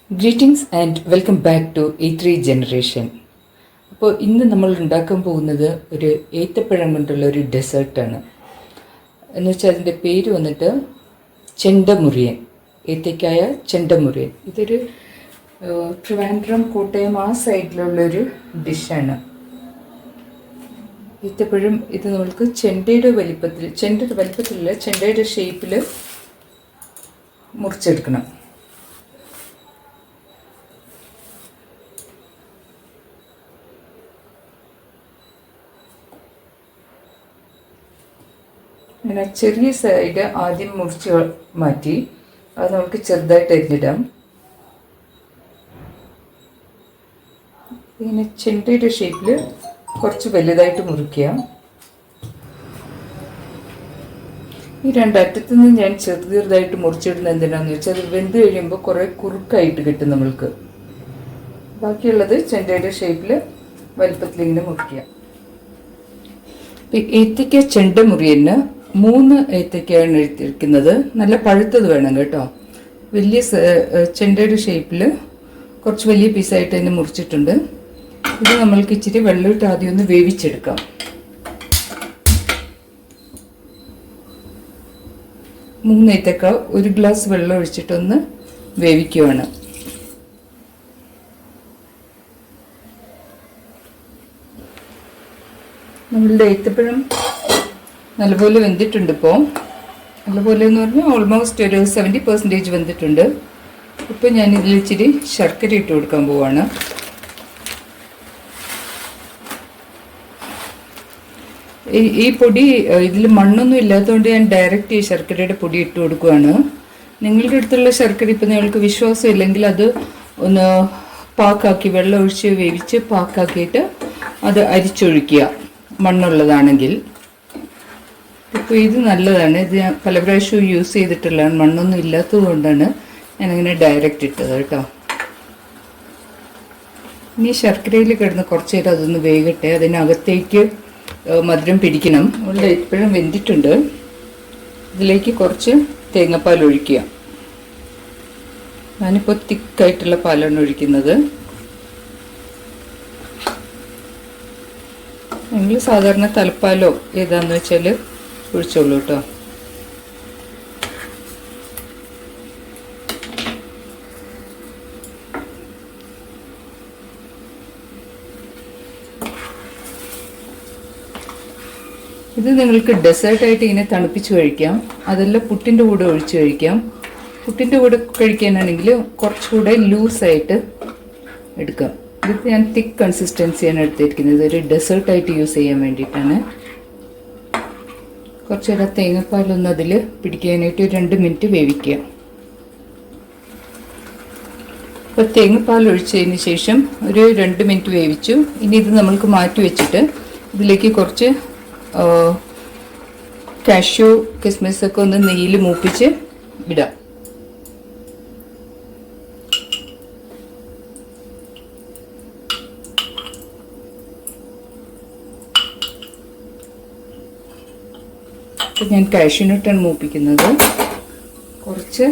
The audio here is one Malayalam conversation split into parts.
Greetings and welcome back to E3 generation. അപ്പോൾ ഇന്ന് നമ്മൾ ഉണ്ടാക്കാൻ പോകുന്നത് ഒരു ഏത്തപ്പഴം കൊണ്ടുള്ള ഒരു ഡെസേർട്ടാണ്. എന്ന് വെച്ചാൽ അതിൻ്റെ പേര് വന്നിട്ട് ചെണ്ടമുറിയൻ, ഏത്തക്കായ ചെണ്ടമുറിയൻ. ഇതൊരു ട്രിവാൻഡ്രം, കോട്ടയം ആ സൈഡിലുള്ളൊരു ഡിഷാണ്. ഏത്തപ്പഴം ഇത് നമ്മൾക്ക് ചെണ്ടയുടെ വലിപ്പത്തിലല്ല, ചെണ്ടയുടെ ഷേപ്പിൽ മുറിച്ചെടുക്കണം. അങ്ങനെ ചെറിയ സൈഡ് ആദ്യം മുറിച്ച് മാറ്റി അത് നമുക്ക് ചെറുതായിട്ട് അരിഞ്ഞിടാം. ഇങ്ങനെ ചെണ്ടയുടെ ഷേപ്പിൽ കുറച്ച് വലുതായിട്ട് മുറിക്കുക. ഈ രണ്ടറ്റത്തു നിന്ന് ഞാൻ ചെറുതായിട്ട് മുറിച്ചിടുന്നത് എന്തിനാണെന്ന് വെച്ചാൽ അത് വെന്ത് കഴിയുമ്പോൾ കുറേ കുറുക്കായിട്ട് കിട്ടും നമ്മൾക്ക്. ബാക്കിയുള്ളത് ചെണ്ടയുടെ ഷേപ്പിൽ വലുപ്പത്തിൽ ഇങ്ങനെ മുറിക്കുക. ഏത്തയ്ക്ക ചെണ്ടമുറിയന് 3 ഏത്തയ്ക്കയാണ് എടുത്തിരിക്കുന്നത്. നല്ല പഴുത്തത് വേണം കേട്ടോ. വലിയ ചെണ്ടയുടെ ഷേപ്പിൽ കുറച്ച് വലിയ പീസായിട്ട് തന്നെ മുറിച്ചിട്ടുണ്ട്. ഇത് നമ്മൾക്ക് ഇച്ചിരി വെള്ളമിട്ട് ആദ്യം ഒന്ന് വേവിച്ചെടുക്കാം. 3 ഏത്തക്ക 1 ഗ്ലാസ് വെള്ളം ഒഴിച്ചിട്ടൊന്ന് വേവിക്കുകയാണ്. നമ്മളുടെ ഏത്തപ്പഴം നല്ലപോലെ വെന്തിട്ടുണ്ട്. ഇപ്പോൾ നല്ലപോലെ എന്ന് പറഞ്ഞാൽ ഓൾമോസ്റ്റ് ഒരു 70% വെന്തിട്ടുണ്ട്. ഇപ്പോൾ ഞാൻ ഇതിൽ ഇച്ചിരി ശർക്കര ഇട്ട് കൊടുക്കാൻ പോവാണ്. ഈ പൊടി ഇതിൽ മണ്ണൊന്നും ഇല്ലാത്തതുകൊണ്ട് ഞാൻ ഡയറക്റ്റ് ഈ ശർക്കരയുടെ പൊടി ഇട്ട് കൊടുക്കുകയാണ്. നിങ്ങളുടെ അടുത്തുള്ള ശർക്കര ഇപ്പം നിങ്ങൾക്ക് വിശ്വാസം ഇല്ലെങ്കിൽ അത് ഒന്ന് പാക്കാക്കി വെള്ളം ഒഴിച്ച് വേവിച്ച് പാക്കാക്കിയിട്ട് അത് അരിച്ചൊഴിക്കുക, മണ്ണുള്ളതാണെങ്കിൽ. ഇപ്പോൾ ഇത് നല്ലതാണ്. ഇത് ഞാൻ പല പ്രാവശ്യവും യൂസ് ചെയ്തിട്ടുള്ളതാണ്. മണ്ണൊന്നും ഇല്ലാത്തത് കൊണ്ടാണ് ഞാനങ്ങനെ ഡയറക്റ്റ് ഇട്ടത് കേട്ടോ. ഇനി ശർക്കരയിൽ കിടന്ന് കുറച്ച് നേരം അതൊന്ന് വേകട്ടെ. അതിനകത്തേക്ക് മധുരം പിടിക്കണം. അതുകൊണ്ട് ഇപ്പോഴും വെന്തിട്ടുണ്ട്. ഇതിലേക്ക് കുറച്ച് തേങ്ങാപ്പാൽ ഒഴിക്കുക. ഞാനിപ്പോൾ തിക്കായിട്ടുള്ള പാലാണ് ഒഴിക്കുന്നത്. നിങ്ങൾ സാധാരണ തലപ്പാലോ ഏതാന്ന് വെച്ചാൽ ഒഴിച്ചോളൂ കേട്ടോ. ഇത് നിങ്ങൾക്ക് ഡെസേർട്ടായിട്ട് ഇങ്ങനെ തണുപ്പിച്ച് കഴിക്കാം. അതെല്ലാം പുട്ടിൻ്റെ കൂടെ ഒഴിച്ച് കഴിക്കാം. പുട്ടിൻ്റെ കൂടെ കഴിക്കാനാണെങ്കിൽ കുറച്ചുകൂടെ ലൂസായിട്ട് എടുക്കാം. ഇത് ഞാൻ തിക്ക് കൺസിസ്റ്റൻസിയാണ് എടുത്തിരിക്കുന്നത്. ഒരു ഡെസേർട്ടായിട്ട് യൂസ് ചെയ്യാൻ വേണ്ടിയിട്ടാണ്. കുറച്ച് നേരം തേങ്ങാപ്പാലൊന്ന് അതിൽ പിടിക്കാനായിട്ട് 2 മിനിറ്റ് വേവിക്കുക. അപ്പോൾ തേങ്ങാപ്പാൽ ഒഴിച്ചതിന് ശേഷം ഒരു 2 മിനിറ്റ് വേവിച്ചു. ഇനി ഇത് നമ്മൾക്ക് മാറ്റി വെച്ചിട്ട് ഇതിലേക്ക് കുറച്ച് കാഷ്യൂ കിസ്മിസൊക്കെ ഒന്ന് നെയ്യിൽ മൂപ്പിച്ച് ഇടാം. ഞാൻ കാഷ്യൂനട്ടാണ് മൂപ്പിക്കുന്നത്. കുറച്ച്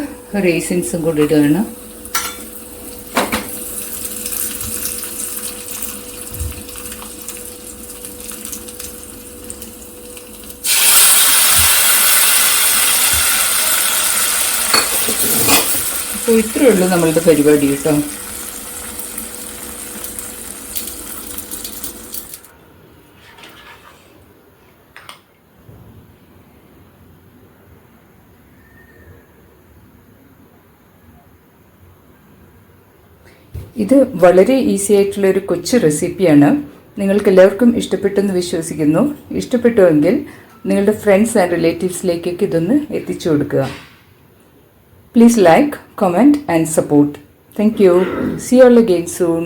റേസിൻസും കൂടി ഇടുകയാണ്. അപ്പോൾ ഇത്രയേ ഉള്ളൂ നമ്മളുടെ പരിപാടി കേട്ടോ. ഇത് വളരെ ഈസി ആയിട്ടുള്ളൊരു കൊച്ചു റെസിപ്പിയാണ്. നിങ്ങൾക്ക് എല്ലാവർക്കും ഇഷ്ടപ്പെട്ടെന്ന് വിശ്വസിക്കുന്നു. ഇഷ്ടപ്പെട്ടുവെങ്കിൽ നിങ്ങളുടെ ഫ്രണ്ട്സ് ആൻഡ് റിലേറ്റീവ്സിലേക്കൊക്കെ ഇതൊന്ന് എത്തിച്ചു കൊടുക്കുക. Please like, comment and support. Thank you. See you all again soon.